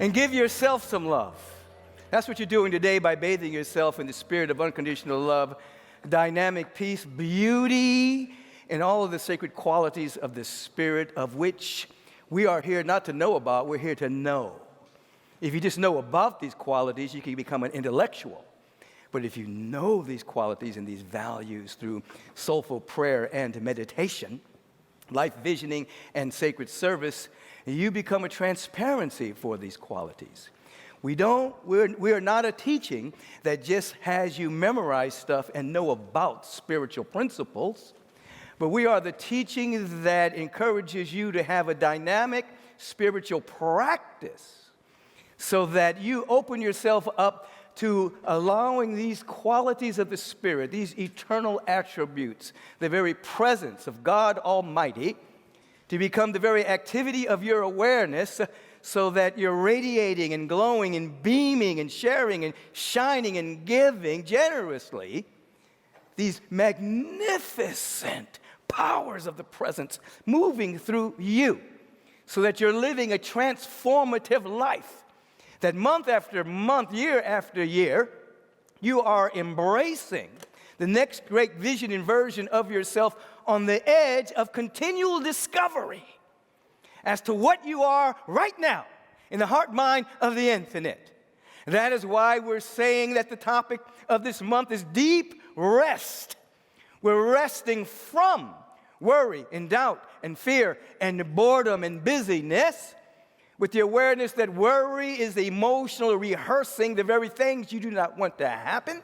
and give yourself some love. That's what you're doing today by bathing yourself in the spirit of unconditional love, dynamic peace, beauty, and all of the sacred qualities of the Spirit, of which we are here not to know about, we're here to know. If you just know about these qualities, you can become an intellectual. But if you know these qualities and these values through soulful prayer and meditation, life visioning and sacred service, you become a transparency for these qualities. We are not a teaching that just has you memorize stuff and know about spiritual principles, but we are the teaching that encourages you to have a dynamic spiritual practice so that you open yourself up to allowing these qualities of the Spirit, these eternal attributes, the very presence of God Almighty, to become the very activity of your awareness, so that you're radiating and glowing and beaming and sharing and shining and giving generously these magnificent powers of the presence moving through you, so that you're living a transformative life, that month after month, year after year, you are embracing the next great vision and version of yourself on the edge of continual discovery as to what you are right now in the heart mind of the infinite. That is why we're saying that the topic of this month is deep rest. We're resting from worry and doubt and fear and boredom and busyness, with the awareness that worry is the emotional rehearsing the very things you do not want to happen,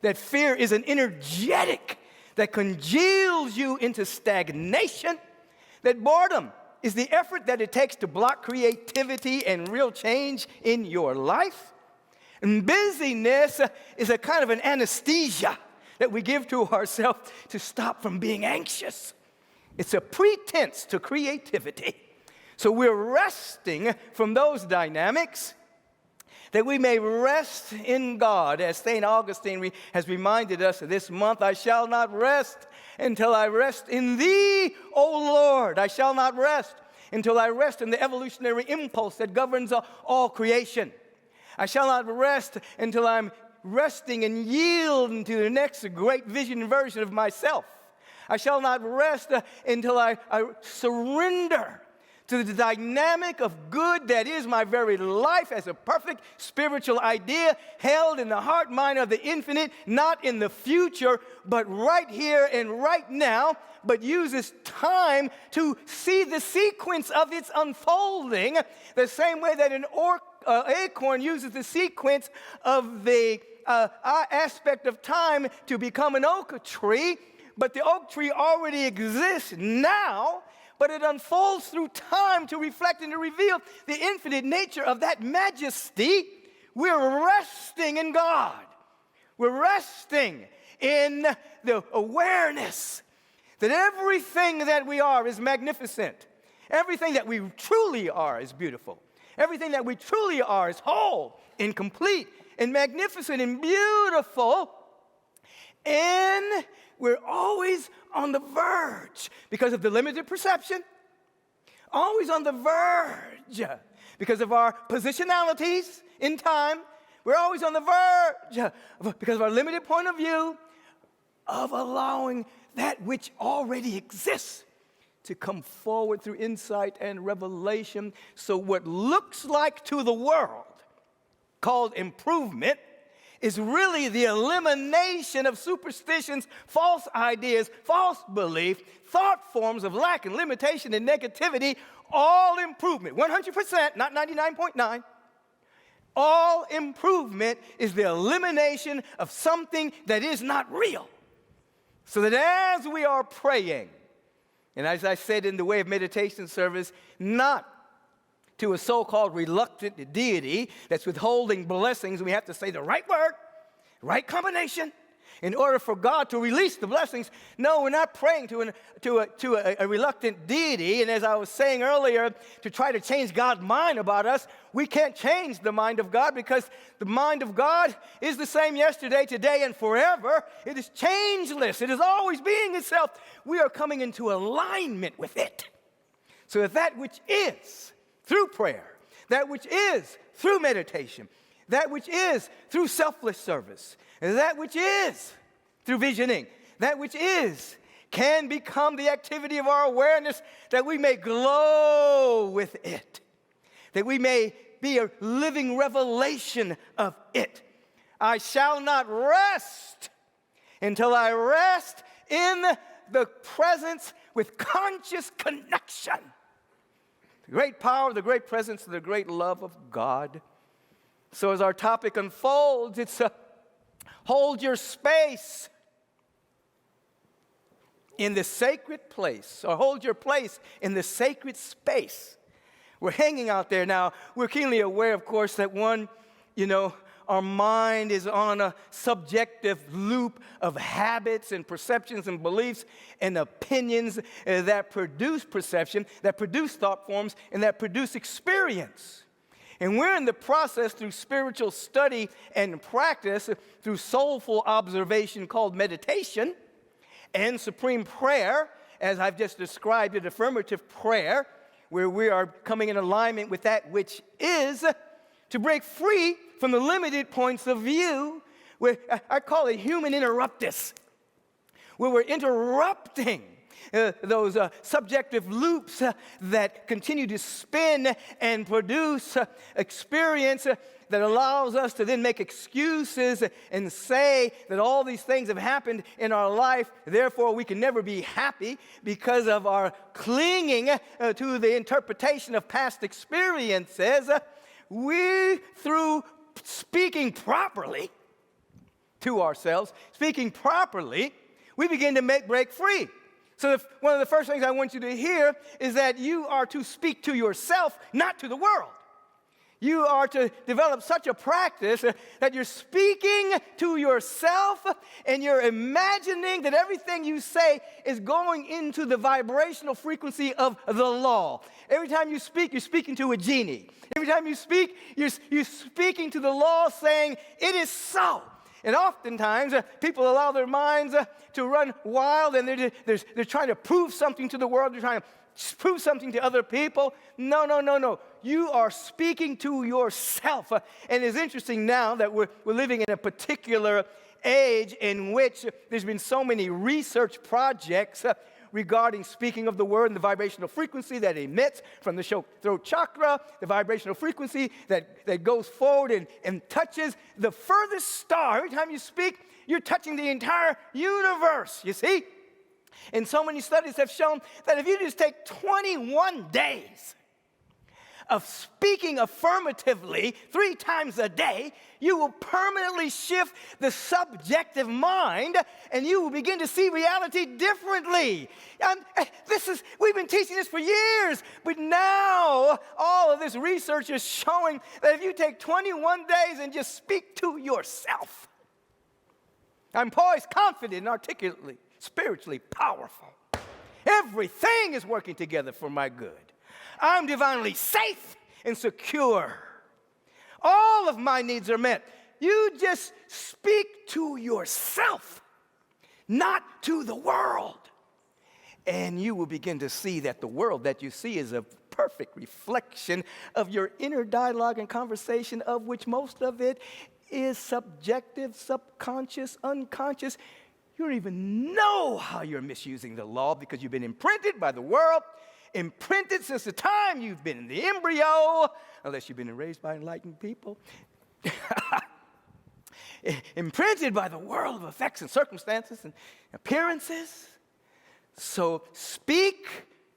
that fear is an energetic that congeals you into stagnation, that boredom is the effort that it takes to block creativity and real change in your life. And busyness is a kind of an anesthesia that we give to ourselves to stop from being anxious. It's a pretense to creativity. So we're resting from those dynamics that we may rest in God. As St. Augustine has reminded us this month, I shall not rest until I rest in Thee, O Lord. I shall not rest until I rest in the evolutionary impulse that governs all creation. I shall not rest until I'm resting and yielding to the next great vision and version of myself. I shall not rest until I surrender to the dynamic of good that is my very life as a perfect spiritual idea held in the heart mind of the infinite, not in the future, but right here and right now, but uses time to see the sequence of its unfolding, the same way that an acorn uses the sequence of the aspect of time to become an oak tree, but the oak tree already exists now, but it unfolds through time to reflect and to reveal the infinite nature of that majesty. We're resting in God. We're resting in the awareness that everything that we are is magnificent. Everything that we truly are is beautiful. Everything that we truly are is whole and complete and magnificent and beautiful. And we're always on the verge because of the limited perception, always on the verge because of our positionalities in time. We're always on the verge because of our limited point of view of allowing that which already exists to come forward through insight and revelation. So what looks like to the world called improvement is really the elimination of superstitions, false ideas, false belief, thought forms of lack and limitation and negativity. All improvement, 100%, not 99.9. All improvement is the elimination of something that is not real. So that as we are praying, and as I said in the way of meditation service, not to a so-called reluctant deity that's withholding blessings, we have to say the right word, right combination, in order for God to release the blessings. No, we're not praying to a reluctant deity. And as I was saying earlier, to try to change God's mind about us, we can't change the mind of God, because the mind of God is the same yesterday, today, and forever. It is changeless. It is always being itself. We are coming into alignment with it, so that which is, through prayer, that which is through meditation, that which is through selfless service, and that which is through visioning, that which is can become the activity of our awareness, that we may glow with it, that we may be a living revelation of it. I shall not rest until I rest in the presence with conscious connection. The great power, the great presence, the great love of God. So as our topic unfolds, it's hold your space in the sacred place, or hold your place in the sacred space. We're hanging out there now. We're keenly aware, of course, that our mind is on a subjective loop of habits and perceptions and beliefs and opinions that produce perception, that produce thought forms, and that produce experience. And we're in the process through spiritual study and practice, through soulful observation called meditation, and supreme prayer, as I've just described it, affirmative prayer, where we are coming in alignment with that which is, to break free from the limited points of view, where I call it human interruptus, where we're interrupting those subjective loops that continue to spin and produce experience that allows us to then make excuses and say that all these things have happened in our life, therefore we can never be happy because of our clinging to the interpretation of past experiences. We, through speaking properly to ourselves, speaking properly, we begin to break free. So one of the first things I want you to hear is that you are to speak to yourself, not to the world. You are to develop such a practice that you're speaking to yourself and you're imagining that everything you say is going into the vibrational frequency of the law. Every time you speak, you're speaking to a genie. Every time you speak, you're speaking to the law saying, it is so. And oftentimes, people allow their minds to run wild, and they're trying to prove something to the world. They're trying to prove something to other people. No. You are speaking to yourself. And it's interesting now that we're living in a particular age in which there's been so many research projects regarding speaking of the word and the vibrational frequency that emits from the throat chakra, the vibrational frequency that goes forward and touches the furthest star. Every time you speak, you're touching the entire universe, you see? And so many studies have shown that if you just take 21 days of speaking affirmatively 3 times a day, you will permanently shift the subjective mind and you will begin to see reality differently. We've been teaching this for years, but now all of this research is showing that if you take 21 days and just speak to yourself, I'm poised, confident, and articulately, spiritually powerful. Everything is working together for my good. I'm divinely safe and secure. All of my needs are met. You just speak to yourself, not to the world. And you will begin to see that the world that you see is a perfect reflection of your inner dialogue and conversation, of which most of it is subjective, subconscious, unconscious. You don't even know how you're misusing the law because you've been imprinted by the world, imprinted since the time you've been in the embryo, unless you've been raised by enlightened people, imprinted by the world of effects and circumstances and appearances. So speak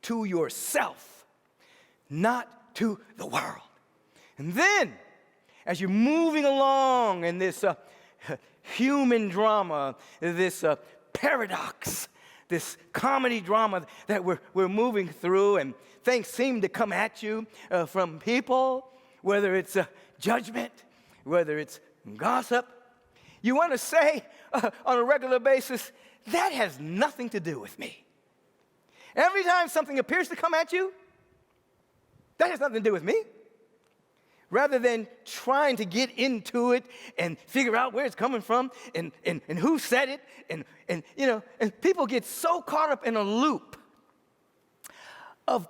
to yourself, not to the world. And then, as you're moving along in this human drama, this paradox, this comedy drama that we're moving through, and things seem to come at you from people, whether it's judgment, whether it's gossip. You want to say on a regular basis, that has nothing to do with me. Every time something appears to come at you, that has nothing to do with me. Rather than trying to get into it and figure out where it's coming from and who said it, and people get so caught up in a loop of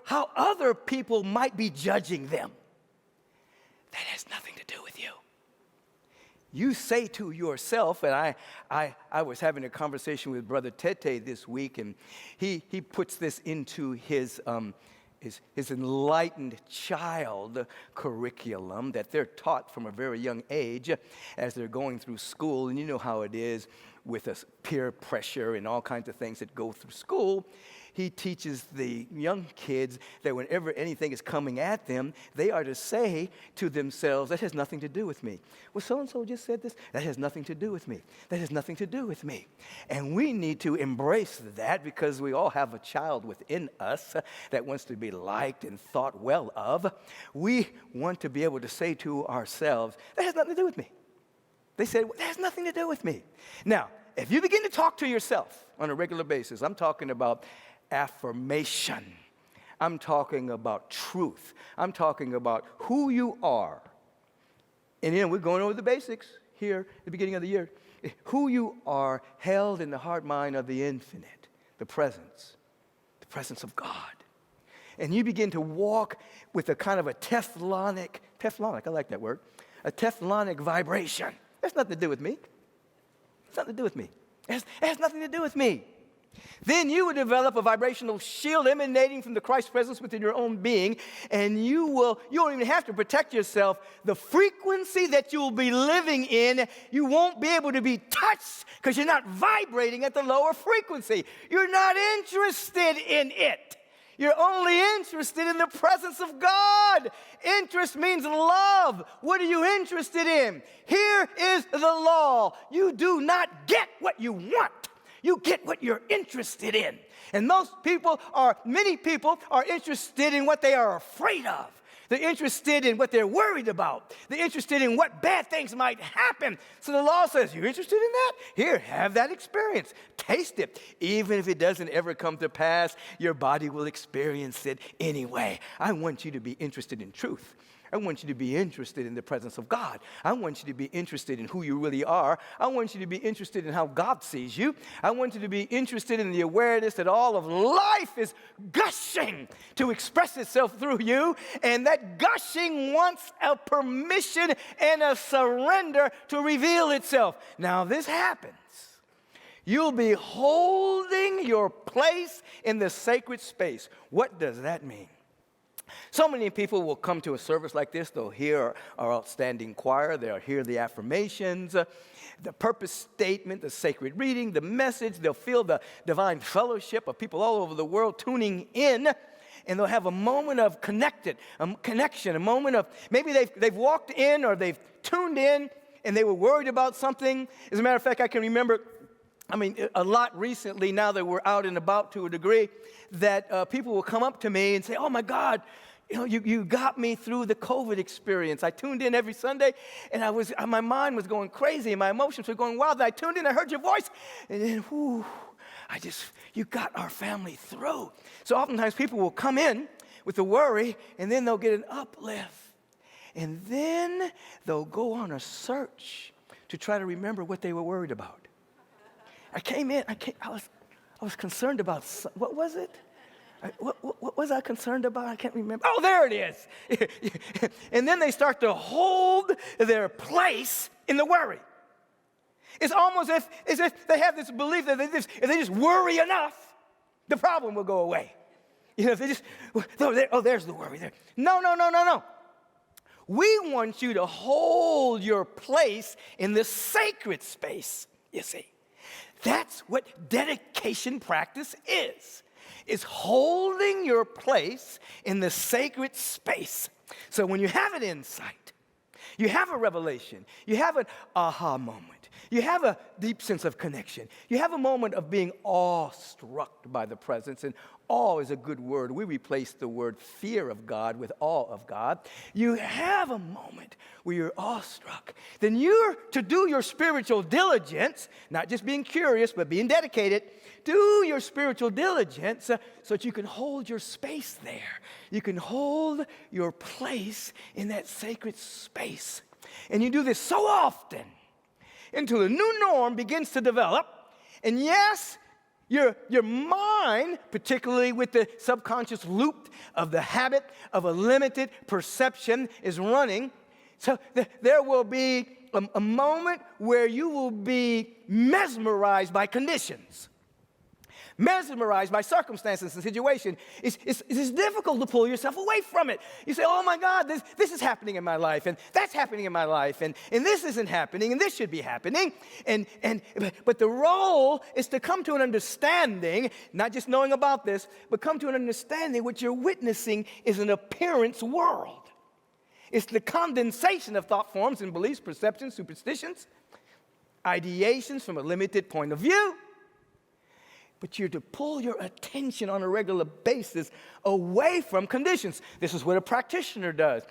how other people might be judging them. that has nothing to do with you. You say to yourself, and I was having a conversation with Brother Tete this week, and he puts this into his enlightened child curriculum that they're taught from a very young age as they're going through school. And you know how it is with us peer pressure and all kinds of things that go through school. He teaches the young kids that whenever anything is coming at them, they are to say to themselves, that has nothing to do with me. Well, so-and-so just said this. That has nothing to do with me. That has nothing to do with me. And we need to embrace that because we all have a child within us that wants to be liked and thought well of. We want to be able to say to ourselves, that has nothing to do with me. They said, well, that has nothing to do with me. Now, if you begin to talk to yourself on a regular basis, I'm talking about affirmation. I'm talking about truth. I'm talking about who you are. And then we're going over the basics here at the beginning of the year. Who you are held in the heart mind of the infinite, the presence of God. And you begin to walk with a kind of a Teflonic, I like that word, a Teflonic vibration. That's nothing to do with me. It's nothing to do with me. It has nothing to do with me. Then you will develop a vibrational shield emanating from the Christ presence within your own being, and you don't even have to protect yourself. The frequency that you will be living in, you won't be able to be touched because you're not vibrating at the lower frequency. You're not interested in it. You're only interested in the presence of God. Interest means love. What are you interested in? Here is the law. You do not get what you want. You get what you're interested in. And many people are interested in what they are afraid of. They're interested in what they're worried about. They're interested in what bad things might happen. So the law says, you're interested in that? Here, have that experience. Taste it. Even if it doesn't ever come to pass, your body will experience it anyway. I want you to be interested in truth. I want you to be interested in the presence of God. I want you to be interested in who you really are. I want you to be interested in how God sees you. I want you to be interested in the awareness that all of life is gushing to express itself through you, and that gushing wants a permission and a surrender to reveal itself. Now, this happens. You'll be holding your place in the sacred space. What does that mean? So many people will come to a service like this. They'll hear our outstanding choir. They'll hear the affirmations, the purpose statement, the sacred reading, the message. They'll feel the divine fellowship of people all over the world tuning in. And they'll have a moment of connection, a moment of maybe they've walked in or they've tuned in and they were worried about something. As a matter of fact, I can remember a lot recently, now that we're out and about to a degree, that people will come up to me and say, oh my God, you got me through the COVID experience. I tuned in every Sunday, and my mind was going crazy, and my emotions were going wild. And I tuned in, I heard your voice, and then, you got our family through. So oftentimes people will come in with the worry, and then they'll get an uplift. And then they'll go on a search to try to remember what they were worried about. I was concerned about, what was it? What was I concerned about? I can't remember. Oh, there it is. And then they start to hold their place in the worry. It's almost as if they have this belief that if they just worry enough, the problem will go away. If they just, there's the worry there. No. We want you to hold your place in the sacred space, you see. That's what dedication practice is holding your place in the sacred space. So when you have an insight, you have a revelation, you have an aha moment, you have a deep sense of connection, you have a moment of being awestruck by the presence, and awe is a good word. We replace the word fear of God with awe of God. You have a moment where you're awestruck. Then you're to do your spiritual diligence, not just being curious, but being dedicated. Do your spiritual diligence so that you can hold your space there. You can hold your place in that sacred space. And you do this so often until a new norm begins to develop. And yes, your mind, particularly with the subconscious loop of the habit of a limited perception, is running. So there will be a moment where you will be mesmerized by conditions, mesmerized by circumstances and situations. It's difficult to pull yourself away from it. You say, oh my God, this is happening in my life, and that's happening in my life, and this isn't happening, and this should be happening. But the role is to come to an understanding, not just knowing about this, but come to an understanding what you're witnessing is an appearance world. It's the condensation of thought forms and beliefs, perceptions, superstitions, ideations from a limited point of view. But you're to pull your attention on a regular basis away from conditions. This is what a practitioner does.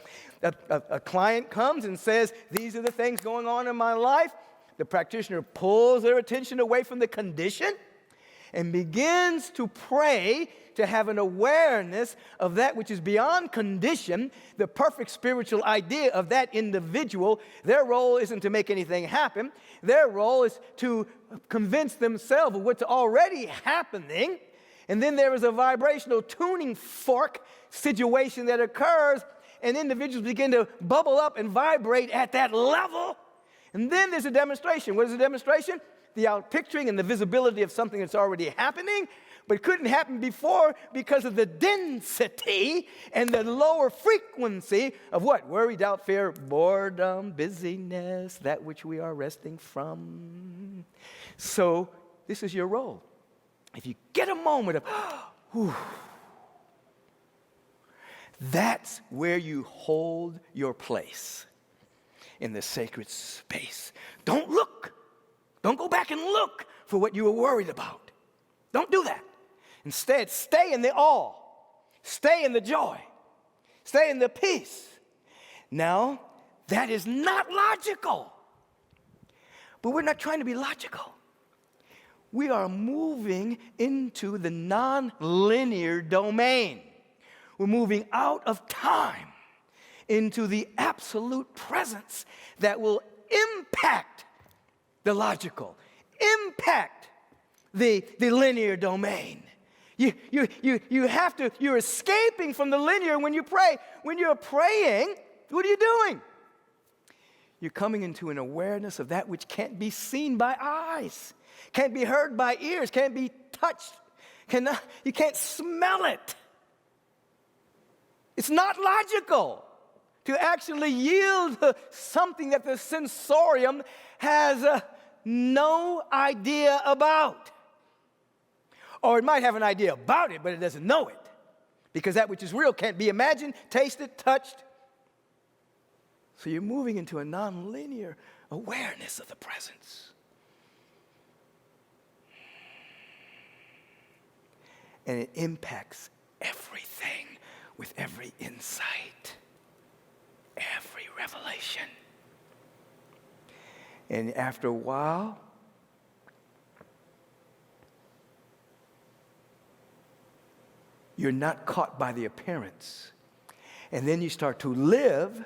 A client comes and says, these are the things going on in my life. The practitioner pulls their attention away from the condition and begins to pray to have an awareness of that which is beyond condition, the perfect spiritual idea of that individual. Their role isn't to make anything happen. Their role is to convince themselves of what's already happening. And then there is a vibrational tuning fork situation that occurs, and individuals begin to bubble up and vibrate at that level. And then there's a demonstration. What is a demonstration? The outpicturing and the visibility of something that's already happening, but couldn't happen before because of the density and the lower frequency of what? Worry, doubt, fear, boredom, busyness, that which we are resting from. So this is your role. If you get a moment of, whew, that's where you hold your place in the sacred space. Don't look. Don't go back and look for what you were worried about. Don't do that. Instead, stay in the awe. Stay in the joy. Stay in the peace. Now, that is not logical. But we're not trying to be logical. We are moving into the non-linear domain. We're moving out of time into the absolute presence that will impact the logical, impact the linear domain. You're escaping from the linear when you pray. When you're praying, what are you doing? You're coming into an awareness of that which can't be seen by eyes, can't be heard by ears, can't be touched, you can't smell it. It's not logical to actually yield something that the sensorium has no idea about. Or it might have an idea about it, but it doesn't know it. Because that which is real can't be imagined, tasted, touched. So you're moving into a nonlinear awareness of the presence. And it impacts everything with every insight, every revelation. And after a while, you're not caught by the appearance. And then you start to live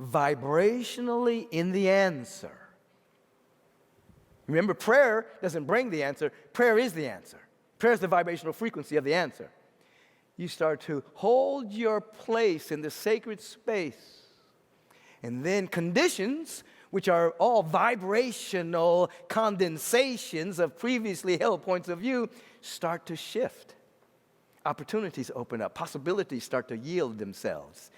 vibrationally in the answer. Remember, prayer doesn't bring the answer. Prayer is the answer. Prayer is the vibrational frequency of the answer. You start to hold your place in the sacred space. And then conditions, which are all vibrational condensations of previously held points of view, start to shift. Opportunities open up. Possibilities start to yield themselves.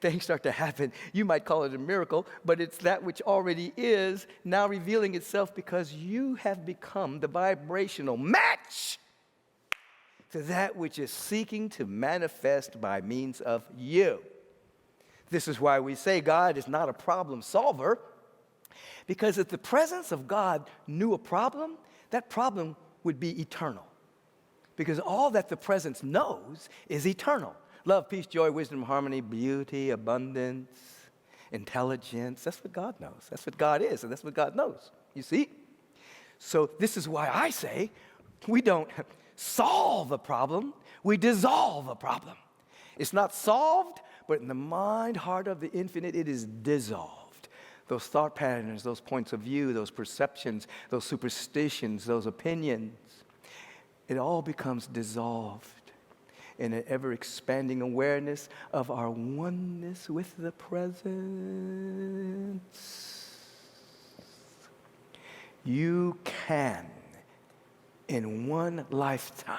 Things start to happen. You might call it a miracle, but it's that which already is now revealing itself because you have become the vibrational match to that which is seeking to manifest by means of you. This is why we say God is not a problem solver, because if the presence of God knew a problem, that problem would be eternal. Because all that the presence knows is eternal. Love, peace, joy, wisdom, harmony, beauty, abundance, intelligence. That's what God knows. That's what God is, and that's what God knows. You see? So this is why I say we don't solve a problem, we dissolve a problem. It's not solved, but in the mind, heart of the infinite, it is dissolved. Those thought patterns, those points of view, those perceptions, those superstitions, those opinions, it all becomes dissolved. in an ever-expanding awareness of our oneness with the presence. You can, in one lifetime,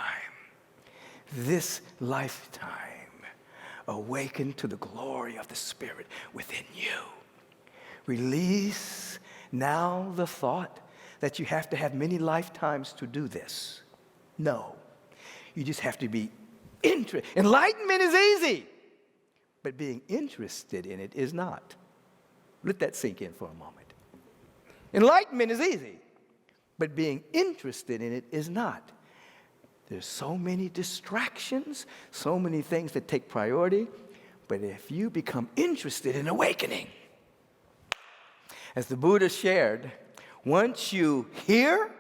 this lifetime, awaken to the glory of the Spirit within you. Release now the thought that you have to have many lifetimes to do this. No. You just have to be interested. Enlightenment is easy, but being interested in it is not. Let that sink in for a moment. Enlightenment is easy, but being interested in it is not. There's so many distractions, so many things that take priority, but if you become interested in awakening, as the Buddha shared, once you hear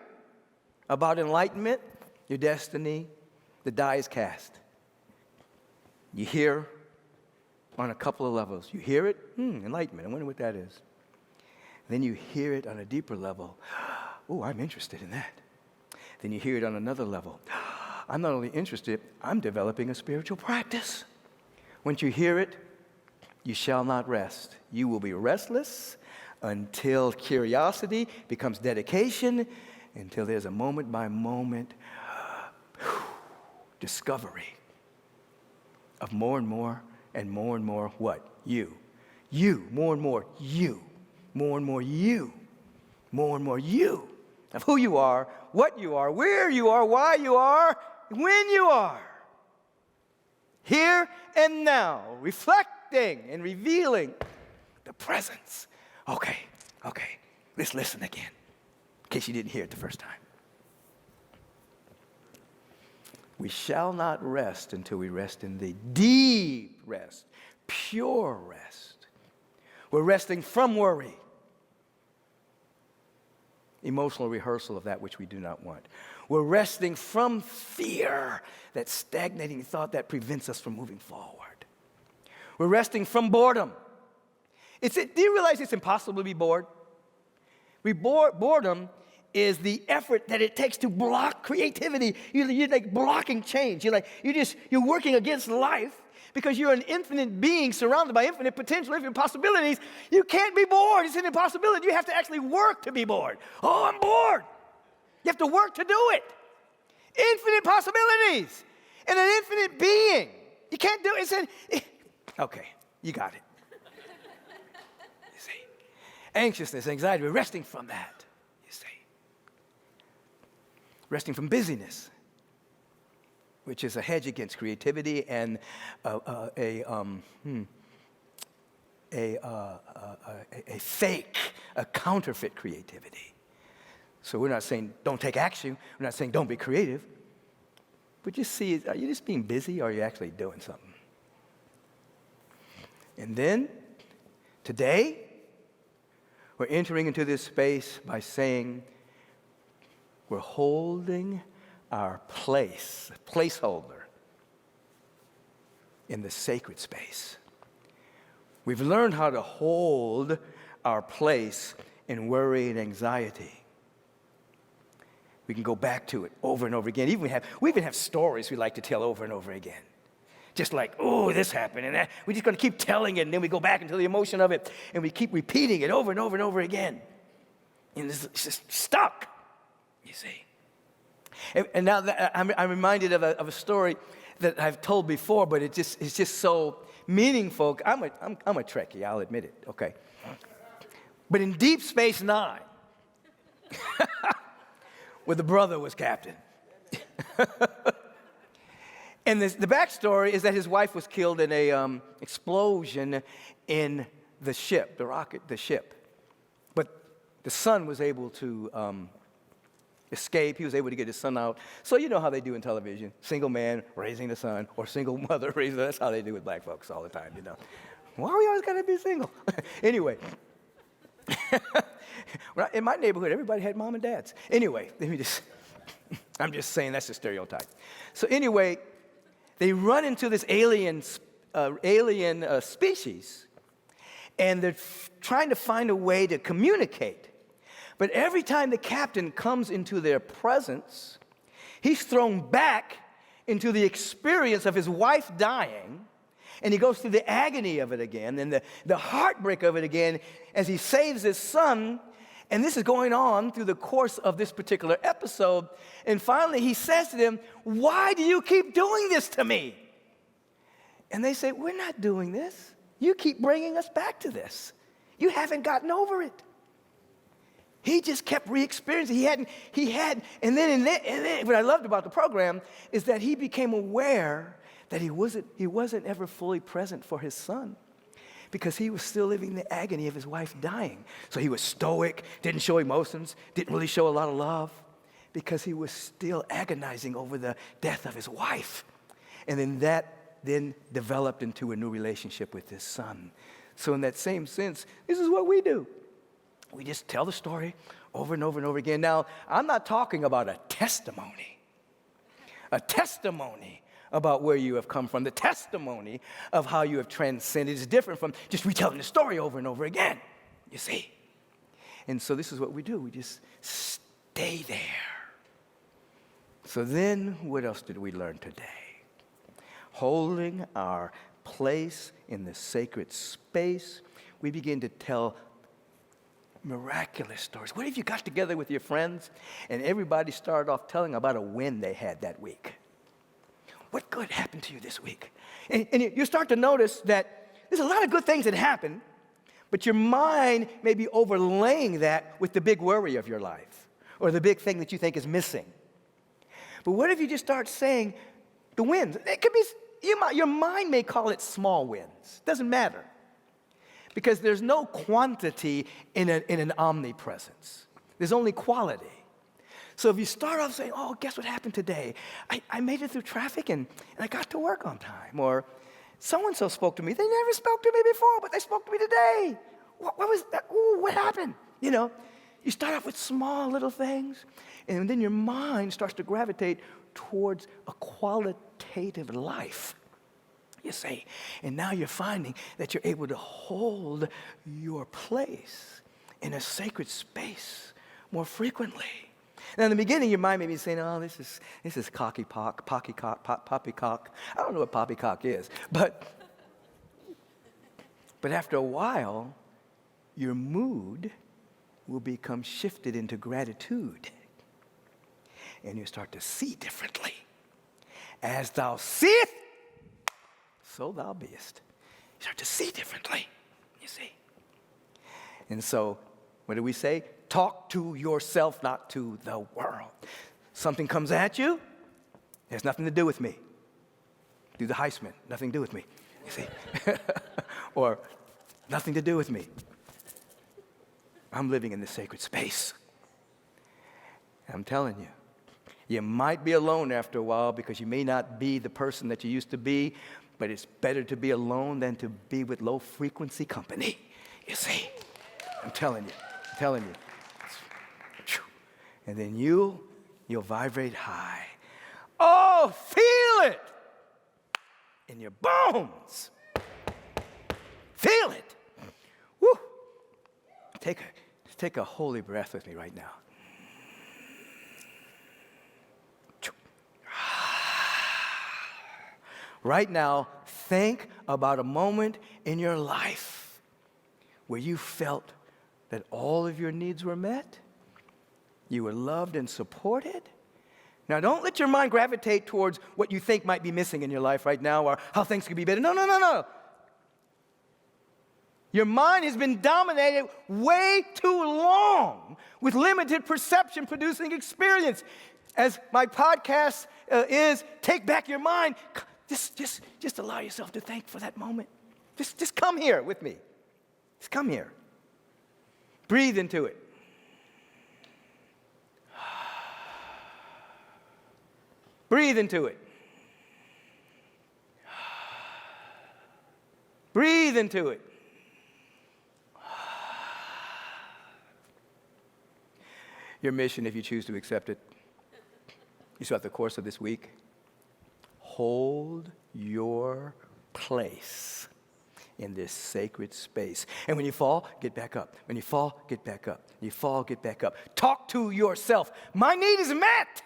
about enlightenment, your destiny, the die is cast. You hear on a couple of levels. You hear it, enlightenment, I wonder what that is. Then you hear it on a deeper level. Oh, I'm interested in that. Then you hear it on another level. I'm not only interested, I'm developing a spiritual practice. Once you hear it, you shall not rest. You will be restless until curiosity becomes dedication, until there's a moment-by-moment discovery of more and more and more and more what? You. You. More and more you. More and more you. More and more you. Of who you are, what you are, where you are, why you are, when you are. Here and now, reflecting and revealing the presence. Okay, let's listen again, in case you didn't hear it the first time. We shall not rest until we rest in the deep rest, pure rest. We're resting from worry, emotional rehearsal of that which we do not want. We're resting from fear, that stagnating thought that prevents us from moving forward. We're resting from boredom. Do you realize it's impossible to be bored? Boredom is the effort that it takes to block creativity. You're like blocking change. You're working against life because you're an infinite being surrounded by infinite potential, infinite possibilities. You can't be bored. It's an impossibility. You have to actually work to be bored. Oh, I'm bored. You have to work to do it. Infinite possibilities and an infinite being. You can't do it. Okay, you got it. You see, anxiousness, anxiety, we're resting from that. You see, resting from busyness, which is a hedge against creativity and a counterfeit creativity. So we're not saying don't take action. We're not saying don't be creative. But just see, are you just being busy or are you actually doing something? And then, today, we're entering into this space by saying we're holding our placeholder in the sacred space. We've learned how to hold our place in worry and anxiety. We can go back to it over and over again. We even have stories we like to tell over and over again. Just like, oh, this happened, and that. We're just going to keep telling it, and then we go back into the emotion of it, and we keep repeating it over and over and over again. And it's just stuck, you see. And now that I'm reminded of a story that I've told before, but it's just so meaningful. I'm a Trekkie, I'll admit it, okay. But in Deep Space Nine, where the brother was captain. And the backstory is that his wife was killed in a explosion in the ship, the ship. But the son was able to escape. He was able to get his son out. So you know how they do in television. Single man raising the son, or single mother raising the son. That's how they do with black folks all the time, you know. Why are we always got to be single? Anyway. In my neighborhood, everybody had mom and dads. Anyway, I'm just saying that's a stereotype. So anyway, they run into this alien species, and they're trying to find a way to communicate. But every time the captain comes into their presence, he's thrown back into the experience of his wife dying, and he goes through the agony of it again and the heartbreak of it again as he saves his son. And this is going on through the course of this particular episode. And finally, he says to them, "Why do you keep doing this to me?" And they say, "We're not doing this. You keep bringing us back to this. You haven't gotten over it." He just kept re-experiencing. And then what I loved about the program is that he became aware that he wasn't ever fully present for his son, because he was still living the agony of his wife dying. So he was stoic, didn't show emotions, didn't really show a lot of love, because he was still agonizing over the death of his wife. And then that developed into a new relationship with his son. So in that same sense, this is what we do. We just tell the story over and over and over again. Now, I'm not talking about a testimony about where you have come from, the testimony of how you have transcended is different from just retelling the story over and over again, you see. And so this is what we do. We just stay there. So then, what else did we learn today? Holding our place in the sacred space, we begin to tell miraculous stories. What if you got together with your friends and everybody started off telling about a win they had that week? What good happened to you this week? And you start to notice that there's a lot of good things that happen, but your mind may be overlaying that with the big worry of your life or the big thing that you think is missing. But what if you just start saying the wins? It could be, your mind may call it small wins. Doesn't matter. Because there's no quantity in an omnipresence. There's only quality. So if you start off saying, "Oh, guess what happened today? I made it through traffic and I got to work on time." Or, "So-and-so spoke to me. They never spoke to me before, but they spoke to me today. What was that? Ooh, what happened?" You know, you start off with small little things, and then your mind starts to gravitate towards a qualitative life. You see, and now you're finding that you're able to hold your place in a sacred space more frequently. Now, in the beginning, your mind may be saying, "Oh, this is poppycock. I don't know what poppycock is, but after a while, your mood will become shifted into gratitude, and you start to see differently. As thou seest, so thou beest. You start to see differently, you see. And so, what do we say? Talk to yourself, not to the world. Something comes at you, it has nothing to do with me. Do the Heisman, nothing to do with me, you see. Or, nothing to do with me. I'm living in this sacred space. And I'm telling you, you might be alone after a while because you may not be the person that you used to be, but it's better to be alone than to be with low-frequency company, you see. I'm telling you. And then you'll vibrate high. Oh, feel it in your bones. Feel it. Woo. Take a holy breath with me right now. Right now, think about a moment in your life where you felt that all of your needs were met, you were loved and supported. Now, don't let your mind gravitate towards what you think might be missing in your life right now or how things could be better. No. Your mind has been dominated way too long with limited perception-producing experience. As my podcast is, Take Back Your Mind. Just allow yourself to thank for that moment. Just come here with me. Just come here. Breathe into it. Breathe into it. Breathe into it. Your mission, if you choose to accept it, is throughout the course of this week, hold your place in this sacred space. And when you fall, get back up. When you fall, get back up. You fall, get back up. Talk to yourself. My need is met.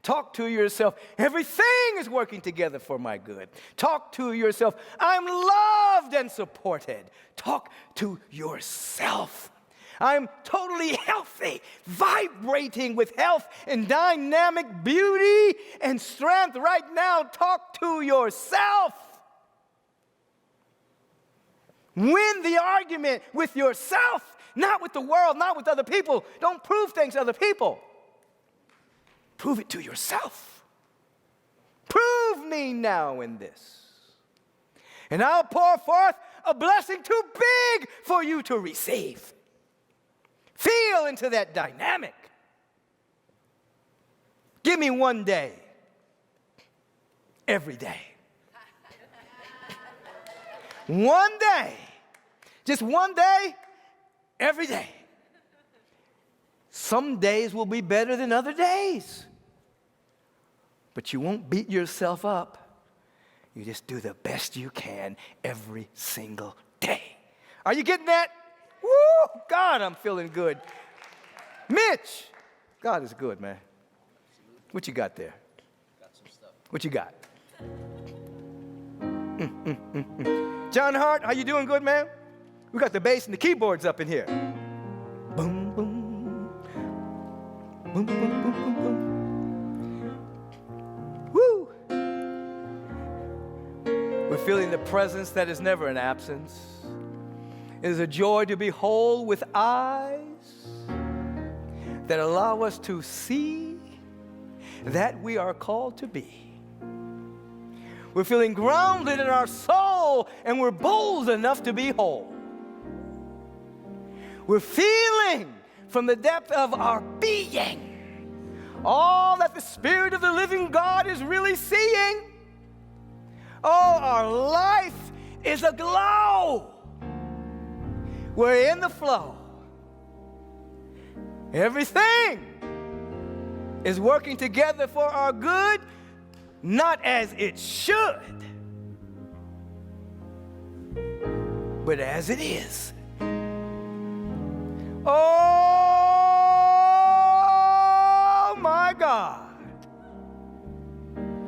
Talk to yourself, everything is working together for my good. Talk to yourself, I'm loved and supported. Talk to yourself, I'm totally healthy, vibrating with health and dynamic beauty and strength right now. Talk to yourself. Win the argument with yourself, not with the world, not with other people. Don't prove things to other people. Prove it to yourself. Prove me now in this, and I'll pour forth a blessing too big for you to receive. Feel into that dynamic. Give me one day, every day. One day, just one day, every day. Some days will be better than other days. But you won't beat yourself up. You just do the best you can every single day. Are you getting that? Woo! God, I'm feeling good. Mitch, God is good, man. What you got there? Got some stuff. What you got? John Hart, how you doing? Good, man? We got the bass and the keyboards up in here. Boom, boom. Boom, boom, boom, boom, boom. Woo! We're feeling the presence that is never an absence. It is a joy to behold with eyes that allow us to see that we are called to be. We're feeling grounded in our soul, and we're bold enough to be whole. We're feeling from the depth of our being all that the Spirit of the living God is really seeing. Oh, our life is aglow. We're in the flow. Everything is working together for our good, not as it should, but as it is. Oh, my God.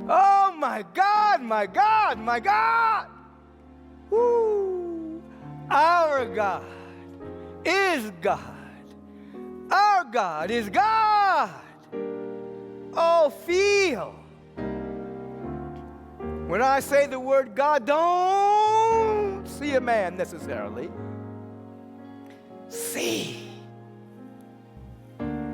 Oh, my God, my God, my God. Woo. Our God is God. Our God is God. Oh, feel. When I say the word God, don't see a man necessarily. See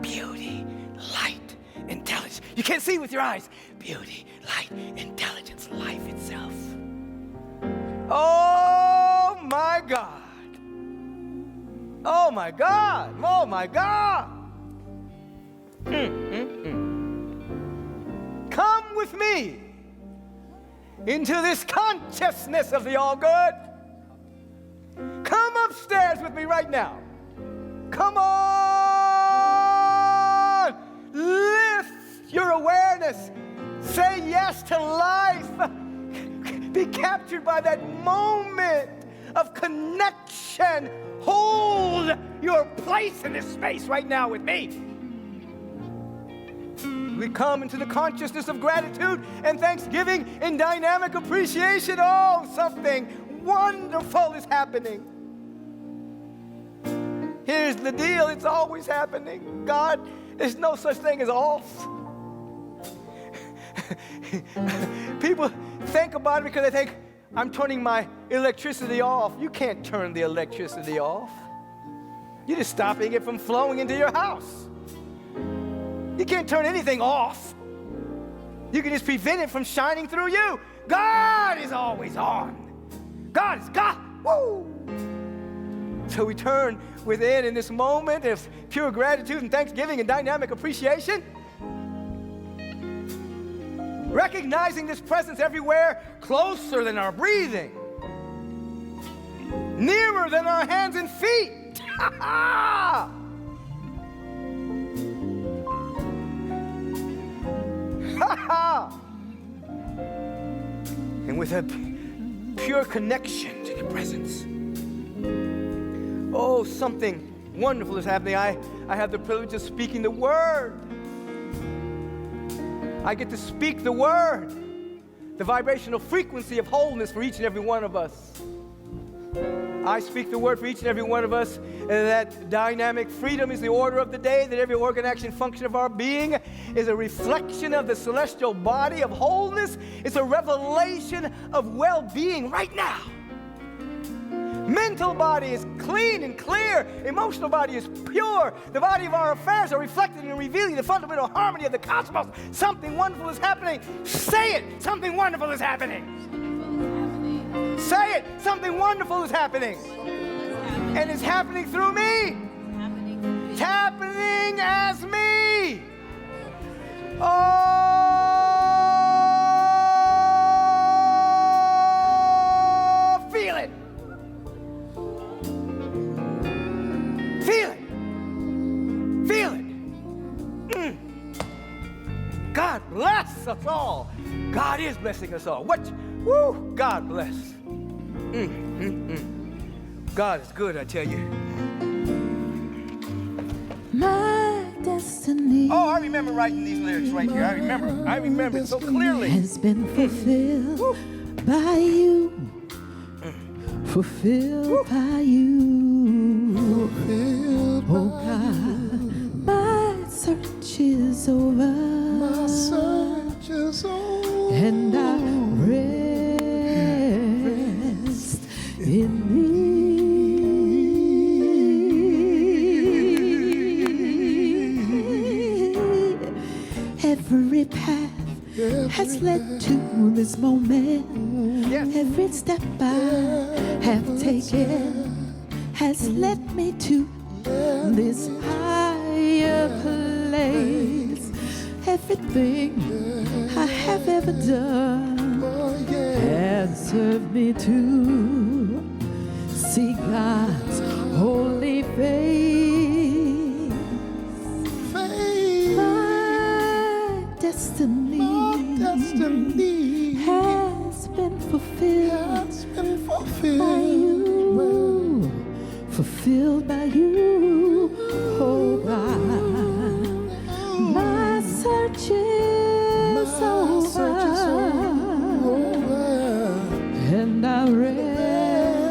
beauty, light, intelligence. You can't see with your eyes. Beauty, light, intelligence, life itself. Oh, my God. Oh, my God. Oh, my God. Come with me into this consciousness of the all-good. Come upstairs with me right now. Come on. Lift your awareness. Say yes to life. Be captured by that moment of connection. Hold your place in this space right now with me. We come into the consciousness of gratitude and thanksgiving and dynamic appreciation. Oh, something wonderful is happening. Here's the deal, it's always happening. God, there's no such thing as off. People think about it because they think, I'm turning my electricity off. You can't turn the electricity off. You're just stopping it from flowing into your house. You can't turn anything off. You can just prevent it from shining through you. God is always on. God is God. Woo! So we turn within in this moment of pure gratitude and thanksgiving and dynamic appreciation, recognizing this presence everywhere, closer than our breathing, nearer than our hands and feet. And with a pure connection to the presence. Oh, something wonderful is happening. I have the privilege of speaking the word. I get to speak the word, the vibrational frequency of wholeness for each and every one of us. I speak the word for each and every one of us, that dynamic freedom is the order of the day, that every organ, action, function of our being is a reflection of the celestial body of wholeness. It's a revelation of well-being right now. Mental body is clean and clear. Emotional body is pure. The body of our affairs are reflected and revealing the fundamental harmony of the cosmos. Something wonderful is happening. Say it. Something wonderful is happening. Say it. Something wonderful is happening. And it's happening through me. It's happening as me. Oh, feel it. Feel it. Feel it. God bless us all. God is blessing us all. Woo, God bless. God is good, I tell you. My destiny. Oh, I remember writing these lyrics right here. I remember it so clearly. Has been fulfilled by you. Fulfilled by you. Oh God, my search is over. My search is over. And I rest in thee. Every path has led to this moment. Yes. Every step I have taken has led me to this higher place. Everything I have ever done has served me to see God's holy face. My destiny has been fulfilled by you. Fulfilled by you, oh God. My search is over, and I rest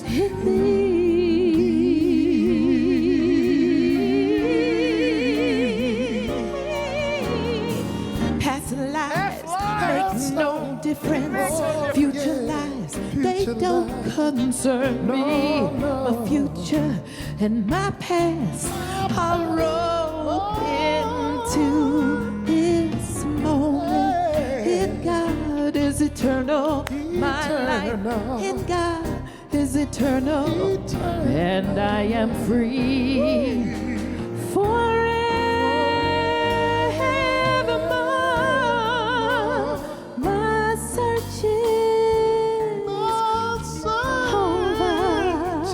in thee. Past lives makes no difference. Future lives, they don't concern me. My future and my past are rolled into this moment. In God is eternal. My life in God is eternal. And I am free forevermore. My search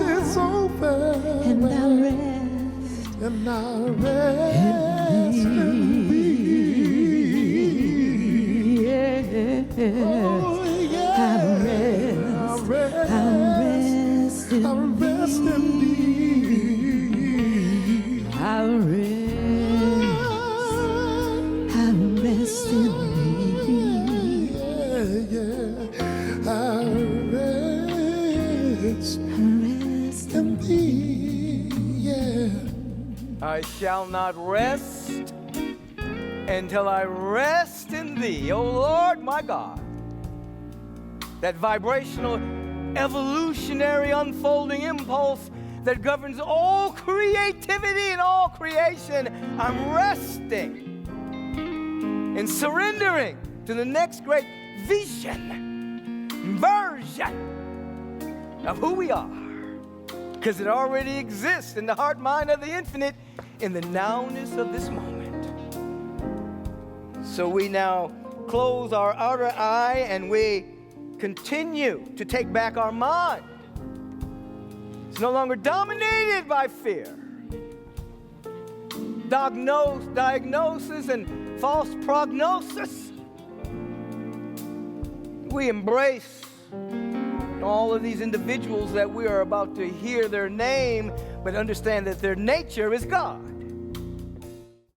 is over. And I rest in thee. Yeah. I rest in thee. I rest in thee. I rest in thee. Yeah. I shall not rest until I rest in thee, O Lord my God. That vibrational, evolutionary, unfolding impulse that governs all creativity and all creation. I'm resting and surrendering to the next great version of who we are, because it already exists in the heart mind of the infinite in the nowness of this moment. So we now close our outer eye and we continue to take back our mind. It's no longer dominated by fear, diagnosis, and false prognosis. We embrace all of these individuals that we are about to hear their name, but understand that their nature is God.